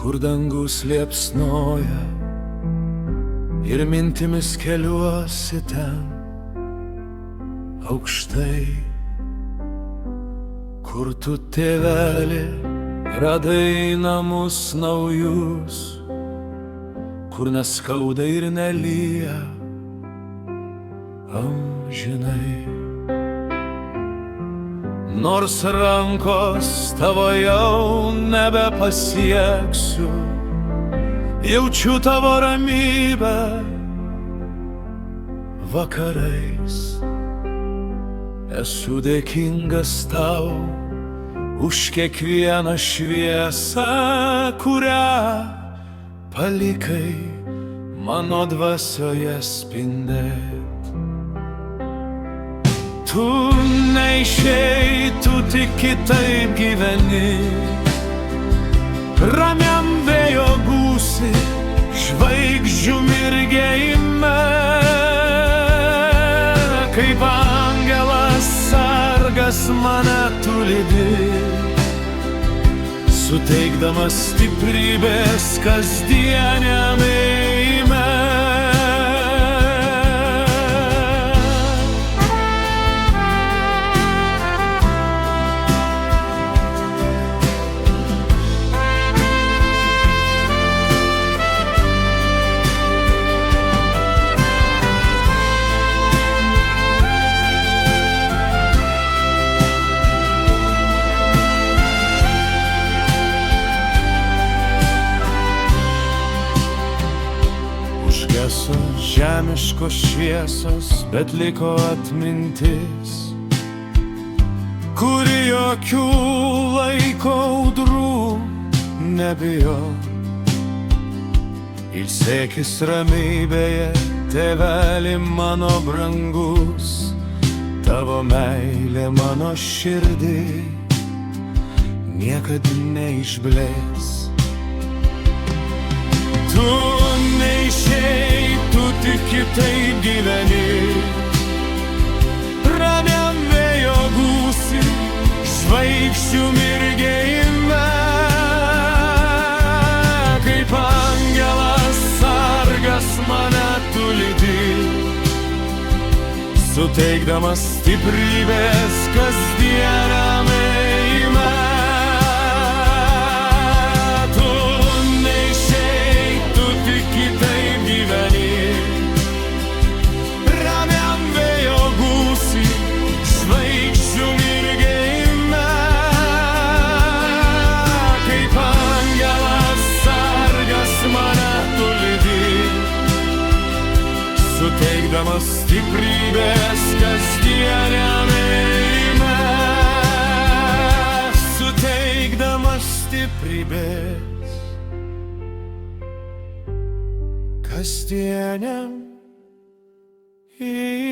kur dangus liepsnoja ir mintimis keliuosi ten aukštai, kur tu, tėveli, radai namus naujus, kur neskauda ir nelyja amžinai. Nors rankos tavo jau nebepasieksiu, jaučiu tavo ramybę vakarais. Esu dėkingas tau už kiekvieną šviesą, kurią palikai mano dvasioje spindėt. Tu neišėjai, tu tik kitaip gyveni, ramiam vėjo gūsi, žvaigždžių mirgėjime, kaip angelas sargas mane tu lydi, suteikdamas stiprybės kasdieniam ėjime. Žemiškos šviesos, bet liko atmintis, kuri jokių laiko audrų nebijo. Ilsėkis ramybėje, tėveli mano brangus, tavo meilė mano širdį niekad neišblės. Tu neišėjai, tu tik kitaip gyveni, ramiam vėjo gūsi, žvaigždžių mirgėjime, kaip angelas sargas mane tu lydi, suteikdamas stiprybės kasdieniam ėjime. Suteikdamas stiprybės kasdieniam ėjime, suteikdamas stiprybės kasdieniam ėjime.